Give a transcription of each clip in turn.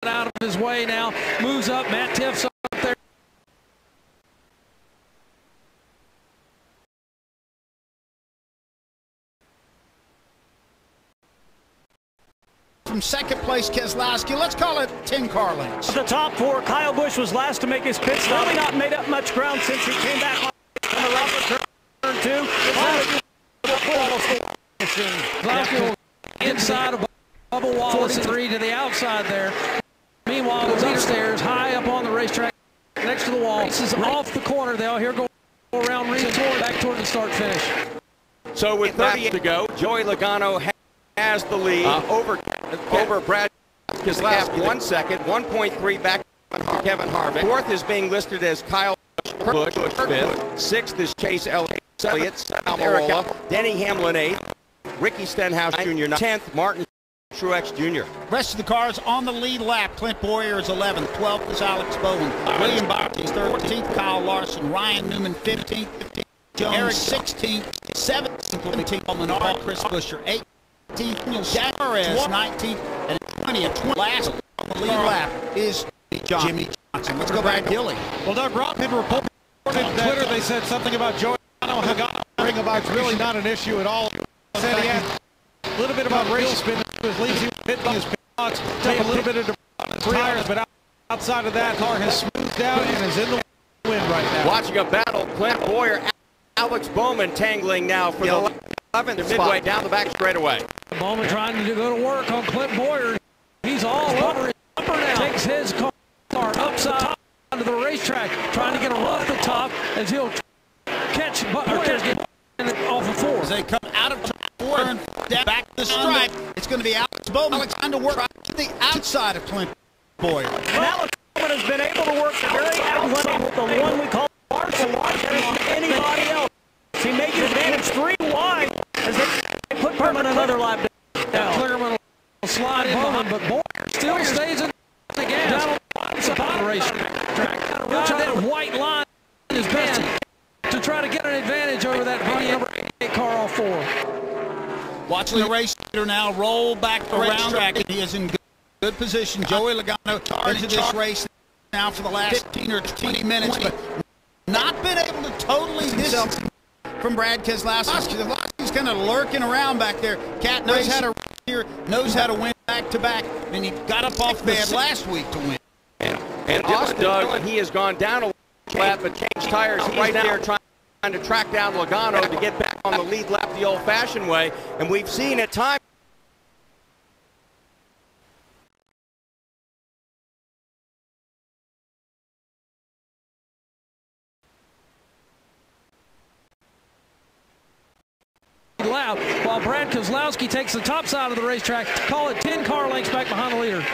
out of his way now. Moves up. Matt Tiff's up there. From second place, Keselowski. Let's call it 10 car lengths. At the top four, Kyle Busch was last to make his pit stop. Really not made up much ground since he came back on the right turn two. Inside of Bubba Wallace, 3 to the outside there. Meanwhile, goes upstairs, high up on the racetrack, next to the wall. This is off the corner. They'll here go around, back toward the start finish. So with 30 to go, Joey Logano has the lead over Brad Keselowski. 1 second, 1.3 back on Kevin Harvick. Fourth is being listed as Kyle Busch. Fifth. Sixth is Chase Elliott. Eric Denny Hamlin 8th. Ricky Stenhouse Jr. 10th. Martin Truex Jr. Rest of the cars on the lead lap. Clint Boyer is 11th. 12th is Alex Bowman. William Byron 13th. Kyle Larson. Ryan Newman 15th. Jones Eric 16th. 17th. Menard. Chris Buescher 18th. Daniel Suarez 19th. And 20th. Last on the lead lap is Jimmy Johnson. Let's go back to Gilly. Well, Doug Robb did report on Twitter. They said something about Joey Logano. Ring about really not an issue at all. Said he had a little bit about race spin. His leads, he was hitting his pits, take a little bit of on his tires, but outside of that, car has smoothed out and is in the wind right now. Watching a battle, Clint Boyer, Alex Bowman tangling now for the 11th midway down the back straightaway. Bowman trying to go to work on Clint Boyer. He's all over his bumper now. Takes his car upside onto the racetrack, trying to get him off the top as he'll catch Boyer's getting off of 4. As they come out of 4 and back to the stripe, it's going to be Alex Bowman trying to work to the outside of Clint Boyer. And Alex Bowman has been able to work very athletic with the one we call Marshall than anybody else. He made the advantage 3 wide as they put Perman another lap down. Clearman will slide Bowman, but Boyer still stays in the gas. Down on the racetrack. He'll try that white line in his best to try to get an advantage over that number 88 car off 4. Watching the race leader now roll back the racetrack, and he is in good position. Joey Logano into this race now for the last 15 or 20 minutes, but not been able to totally distance from Brad Keselowski. He's kind of lurking around back there. Cat knows how to race here, knows how to win back-to-back, and he got up off bed last week to win. And Austin, Doug, he has gone down a lap but changed tires. He's right there trying to track down Logano to get back on the lead lap the old-fashioned way, and we've seen at times lap while Brad Keselowski takes the top side of the racetrack. Call it 10 car lengths back behind the leader.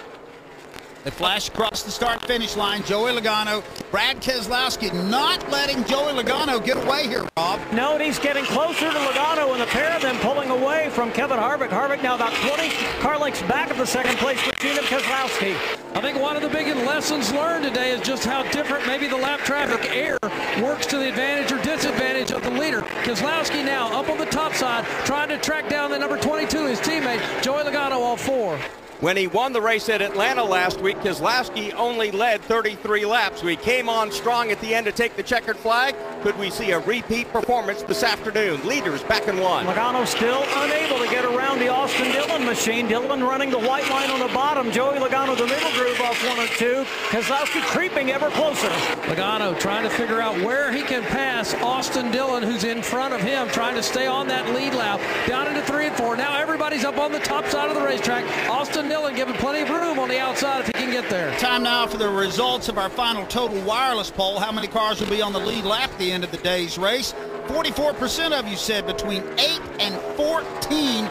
They flash across the start-finish line. Joey Logano, Brad Keselowski not letting Joey Logano get away here, Rob. No, and he's getting closer to Logano, and the pair of them pulling away from Kevin Harvick. Harvick now about 20 car lengths back of the second place machine of Keselowski. I think one of the big lessons learned today is just how different maybe the lap traffic air works to the advantage or disadvantage of the leader. Keselowski now up on the top side, trying to track down the number 22, his teammate, Joey Logano, all 4. When he won the race at Atlanta last week, Keselowski only led 33 laps. So he came on strong at the end to take the checkered flag. Could we see a repeat performance this afternoon? Leaders back in 1. Logano still unable to get around the Austin Dillon machine. Dillon running the white line on the bottom. Joey Logano the middle groove off 1 and 2. Keselowski creeping ever closer. Logano trying to figure out where he can pass Austin Dillon, who's in front of him, trying to stay on that lead lap. Down into 3 and 4. Now everybody's up on the top side of the racetrack. Austin Dillon given plenty of room on the outside if he can get there. Time now for the results of our final total wireless poll. How many cars will be on the lead lap at the end of the day's race? 44% of you said between 8 and 14.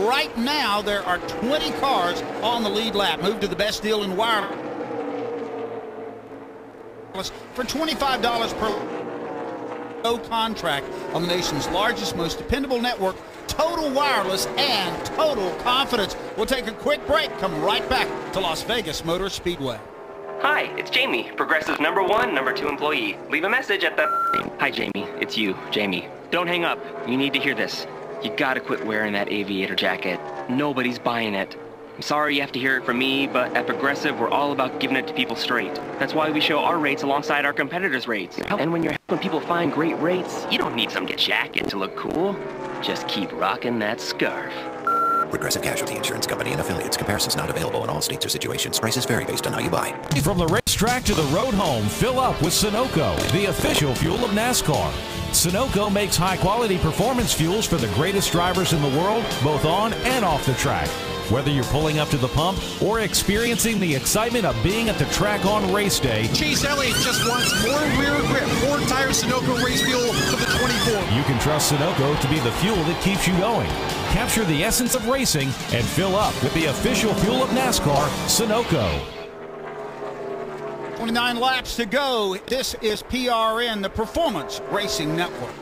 Right now, there are 20 cars on the lead lap. Move to the best deal in wireless for $25 per no contract on the nation's largest, most dependable network, Total Wireless and Total Confidence. We'll take a quick break, come right back to Las Vegas Motor Speedway. Hi, it's Jamie, Progressive's #1, #2 employee. Leave a message at the... Hi, Jamie. It's you, Jamie. Don't hang up. You need to hear this. You gotta quit wearing that aviator jacket. Nobody's buying it. I'm sorry you have to hear it from me, but at Progressive, we're all about giving it to people straight. That's why we show our rates alongside our competitors' rates. And when you're helping people find great rates, you don't need some jacket to look cool. Just keep rocking that scarf. Progressive Casualty Insurance Company and affiliates. Comparisons not available in all states or situations. Prices vary based on how you buy. From the racetrack to the road home, fill up with Sunoco, the official fuel of NASCAR. Sunoco makes high-quality performance fuels for the greatest drivers in the world, both on and off the track. Whether you're pulling up to the pump or experiencing the excitement of being at the track on race day, Chase Elliott just wants more rear grip, 4-tire Sunoco race fuel for the 24. you can trust Sunoco to be the fuel that keeps you going. Capture the essence of racing and fill up with the official fuel of NASCAR, Sunoco. 29 laps to go. This is PRN, the Performance Racing Network.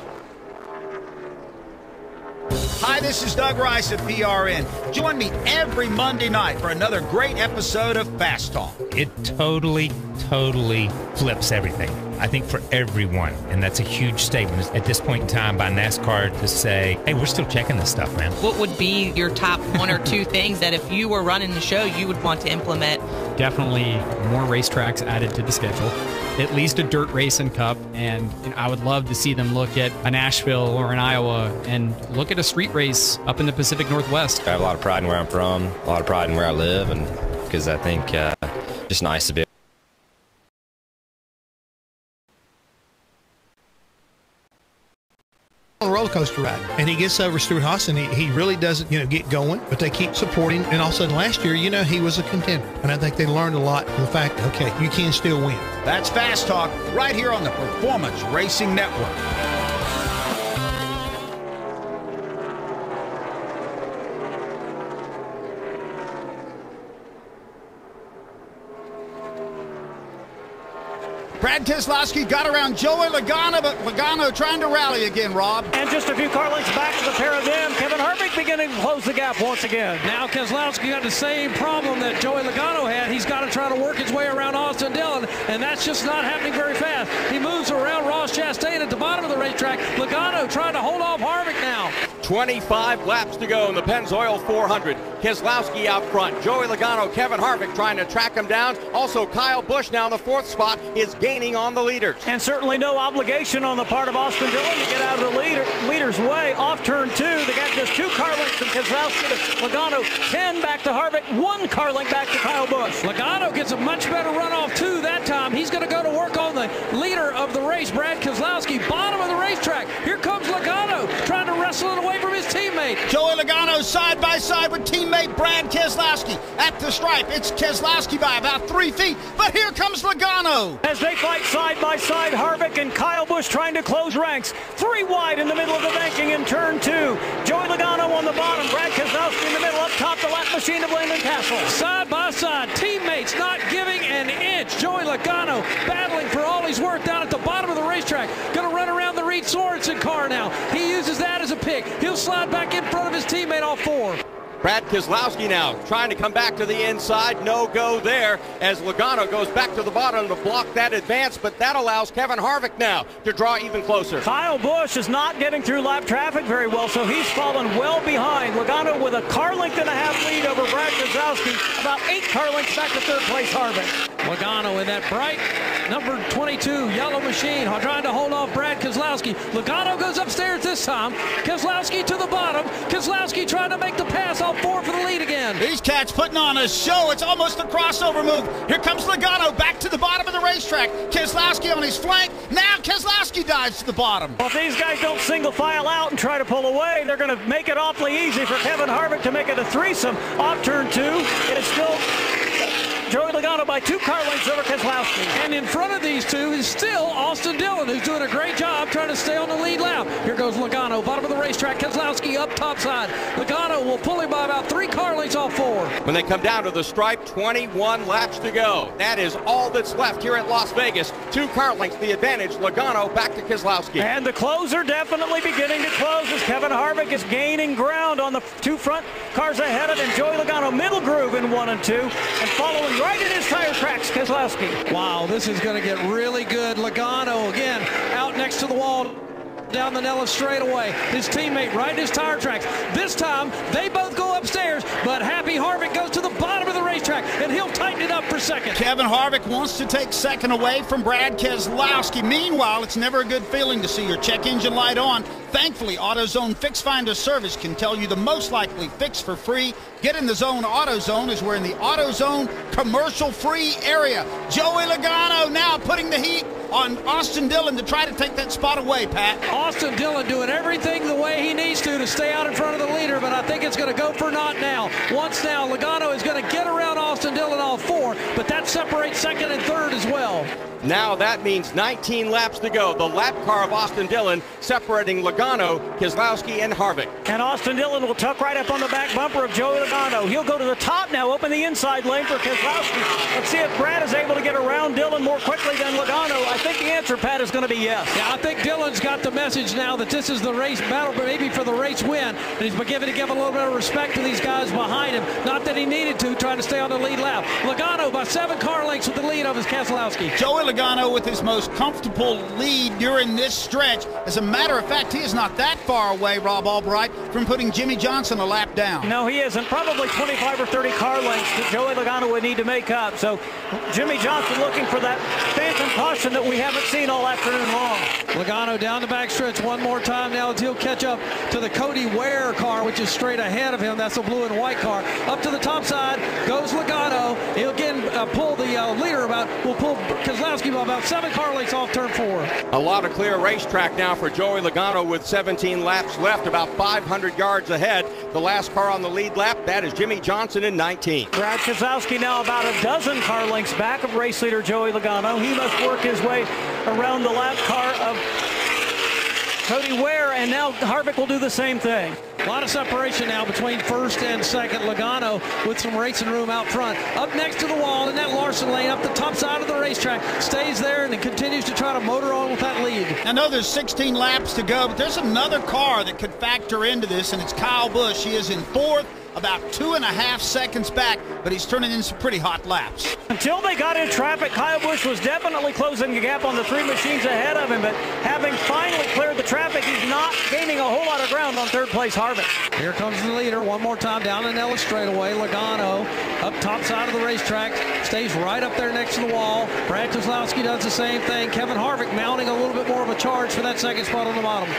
Hi, this is Doug Rice of PRN. Join me every Monday night for another great episode of Fast Talk. It totally flips everything, I think, for everyone. And that's a huge statement at this point in time by NASCAR to say, hey, we're still checking this stuff, man. What would be your top 1 or 2 things that if you were running the show, you would want to implement? Definitely more racetracks added to the schedule. At least a dirt race and cup. And I would love to see them look at a Nashville or an Iowa and look at a street race up in the Pacific Northwest. I have a lot of pride in where I'm from, a lot of pride in where I live, and because I think just nice to be on a roller coaster ride, and he gets over Stuart Haas, and he really doesn't, get going, but they keep supporting, and all of a sudden last year, he was a contender, and I think they learned a lot from the fact, okay, you can still win. That's Fast Talk right here on the Performance Racing Network. Brad Keselowski got around Joey Logano, but Logano trying to rally again, Rob. And just a few car lengths back to the pair of them. Kevin Harvick beginning to close the gap once again. Now Keselowski got the same problem that Joey Logano had. He's got to try to work his way around Austin Dillon, and that's just not happening very fast. He moves around Ross Chastain at the bottom of the racetrack. Logano trying to hold off Harvick now. 25 laps to go in the Pennzoil 400. Keselowski out front. Joey Logano, Kevin Harvick trying to track him down. Also Kyle Busch now in the 4th spot is gaining on the leaders. And certainly no obligation on the part of Austin Dillon to get out of the leader's way. Off turn 2, they got just 2 car lengths from Keselowski to Logano, 10 back to Harvick, 1 car length back to Kyle Busch. Logano gets a much better run off 2 that time. He's going to go to work on the leader of the race, Brad Keselowski, bottom of the racetrack. Here comes Logano trying to wrestle it away from his teammate. Joey Logano side by side with teammate Brad Keselowski at the stripe. It's Keselowski by about 3 feet, but here comes Logano. As they fight side by side, Harvick and Kyle Busch trying to close ranks. 3 wide in the middle of the banking in turn 2. Joey Logano on the bottom, Brad Keselowski in the middle, up top the lap machine of Landon Castle. Side by side, teammates not giving an inch. Joey Logano battling for all he's worth down at the bottom of the racetrack. Going to run around the Reed Sorensen car now. He uses that as a pick. He'll slide back in front of his teammate off 4. Brad Keselowski now trying to come back to the inside. No go there as Logano goes back to the bottom to block that advance, but that allows Kevin Harvick now to draw even closer. Kyle Busch is not getting through lap traffic very well, so he's fallen well behind. Logano with a car length and a half lead over Brad Keselowski, about 8 car lengths back to 3rd place Harvick. Logano in that bright number 22 yellow machine trying to hold off Brad Keselowski. Logano goes upstairs this time. Keselowski to the bottom. Keselowski trying to make the pass off 4 for the lead again. These cats putting on a show. It's almost a crossover move. Here comes Logano back to the bottom of the racetrack. Keselowski on his flank. Now Keselowski dives to the bottom. Well, if these guys don't single file out and try to pull away, they're going to make it awfully easy for Kevin Harvick to make it a threesome. Off turn 2, it is still Joey Logano by 2 car lengths over Keselowski. And in front of these two is still Austin Dillon, who's doing a great job trying to stay on the lead lap. Here goes Logano, bottom of the racetrack. Keselowski up top side. Logano will pull him by about 3 car lengths off 4. When they come down to the stripe, 21 laps to go. That is all that's left here at Las Vegas. 2 car lengths, the advantage. Logano back to Keselowski. And the closer definitely beginning to close as Kevin Harvick is gaining ground on the 2 front cars ahead of him. Joey Logano middle groove in 1 and 2, and following right in his tire tracks, Keselowski. Wow, this is going to get really good. Logano again out next to the wall down the Nellis straightaway. His teammate right in his tire tracks. This time they both go upstairs, but Happy Harvick goes to the bottom of the racetrack, and he'll tighten it up for second. Kevin Harvick wants to take second away from Brad Keselowski. Meanwhile, it's never a good feeling to see your check engine light on. Thankfully, AutoZone Fix Finder service can tell you the most likely fix for free. Get in the zone. AutoZone is we're in the AutoZone commercial-free area. Joey Logano now putting the heat on Austin Dillon to try to take that spot away, Pat. Austin Dillon doing everything the way he needs to stay out in front of the leader, but I think it's going to go for naught now. Once now, Logano is going to get around Austin Dillon all four, but that separates second and third as well. Now that means 19 laps to go. The lap car of Austin Dillon separating Logano, Keselowski, and Harvick. And Austin Dillon will tuck right up on the back bumper of Joey Logano. He'll go to the top now, open the inside lane for Keselowski. Let's see if Brad is able to get around Dillon more quickly than Logano. I think the answer, Pat, is going to be yes. Yeah, I think Dillon's got the message now that this is the race battle, but maybe for the race win. And he's beginning to give a little bit of respect to these guys behind him. Not that he needed to, trying to stay on the lead lap. Logano by 7 car lengths with the lead of his Keselowski. Joey Logano with his most comfortable lead during this stretch. As a matter of fact, he is not that far away, Rob Albright, from putting Jimmy Johnson a lap down. No, he isn't. Probably 25 or 30 car lengths that Joey Logano would need to make up. So Jimmy Johnson looking for that phantom caution that we haven't seen all afternoon long. Logano down the backstretch one more time now as he'll catch up to the Cody Ware car, which is straight ahead of him. That's the blue and white car. Up to the top side goes Logano. He'll again pull the leader will pull Keselowski by about 7 car lengths off turn 4. A lot of clear racetrack now for Joey Logano with 17 laps left, about 500 yards ahead. The last car on the lead lap, that is Jimmy Johnson in 19. Brad Keselowski now about a dozen car lengths back of race leader Joey Logano. He must work his way around the lap car of Cody Ware, and now Harvick will do the same thing. A lot of separation now between first and second. Logano with some racing room out front. Up next to the wall in that Larson lane, up the top side of the racetrack. Stays there and then continues to try to motor on with that lead. I know there's 16 laps to go, but there's another car that could factor into this, and it's Kyle Busch. He is in fourth, about 2.5 seconds back, but he's turning in some pretty hot laps. Until they got in traffic, Kyle Busch was definitely closing the gap on the 3 machines ahead of him, but having finally cleared the traffic, he's not gaining a whole lot of ground on third place Harvick. Here comes the leader one more time down the Nellis straightaway. Logano up top side of the racetrack, stays right up there next to the wall. Brad Keselowski does the same thing. Kevin Harvick mounting a little bit more of a charge for that second spot on the bottom.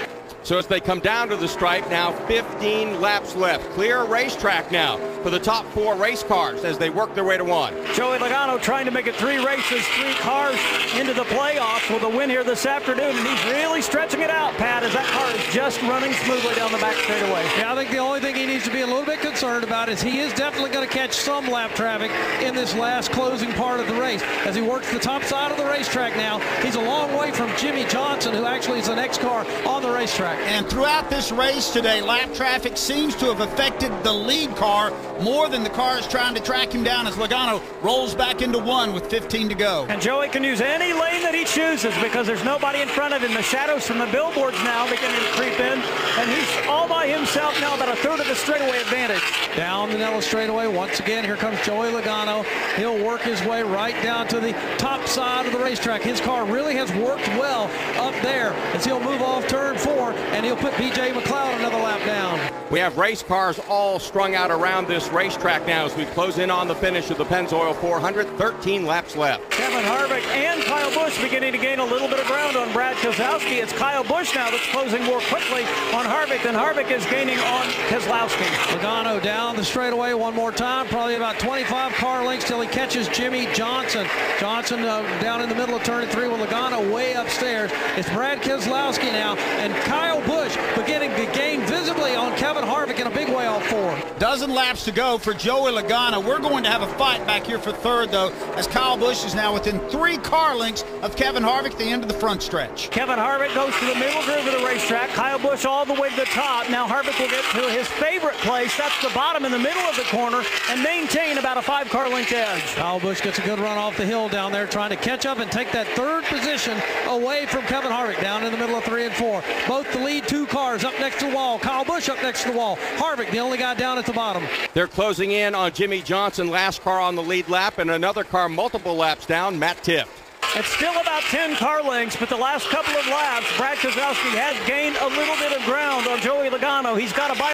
So as they come down to the stripe now, 15 laps left. Clear racetrack now for the top 4 race cars as they work their way to 1. Joey Logano trying to make it 3 races, 3 cars into the playoffs with a win here this afternoon, and he's really stretching it out, Pat, as that car is just running smoothly down the back straightaway. Yeah, I think the only thing he needs to be a little bit concerned about is he is definitely going to catch some lap traffic in this last closing part of the race. As he works the top side of the racetrack now, he's a long way from Jimmy Johnson, who actually is the next car on the racetrack. And throughout this race today, lap traffic seems to have affected the lead car more than the cars trying to track him down as Logano rolls back into 1 with 15 to go. And Joey can use any lane that he chooses because there's nobody in front of him. The shadows from the billboards now beginning to creep in, and he's all by himself now, about a third of the straightaway advantage. Down the Nellis straightaway once again. Here comes Joey Logano. He'll work his way right down to the top side of the racetrack. His car really has worked well up there as he'll move off turn 4, and he'll put B.J. McLeod another lap down. We have race cars all strung out around this racetrack now as we close in on the finish of the Pennzoil 400. 13 laps left. Kevin Harvick and Kyle Busch beginning to gain a little bit of ground on Brad Keselowski. It's Kyle Busch now that's closing more quickly on Harvick than Harvick is gaining on Keselowski. Logano down the straightaway one more time, probably about 25 car lengths till he catches Jimmy Johnson. Johnson down in the middle of turn 3 with Logano way upstairs. It's Brad Keselowski now, and Kyle Busch beginning to gain visibly on Kevin Harvick in a big way off 4. Dozen laps to go for Joey Logano. We're going to have a fight back here for third, though, as Kyle Busch is now within 3 car lengths of Kevin Harvick at the end of the front stretch. Kevin Harvick goes to the middle groove of the racetrack. Kyle Busch all the way to the top. Now Harvick will get to his favorite place. That's the bottom in the middle of the corner and maintain about a 5 car length edge. Kyle Busch gets a good run off the hill down there, trying to catch up and take that 3rd position away from Kevin Harvick down in the middle of 3 and 4. Both the lead 2 cars up next to the wall. Kyle Busch up next to the wall. Harvick, the only guy down at the bottom. They're closing in on Jimmy Johnson, last car on the lead lap, and another car multiple laps down, Matt Tiff. It's still about 10 car lengths, but the last couple of laps, Brad Keselowski has gained a little bit of ground on Joey Logano. He's got a bite.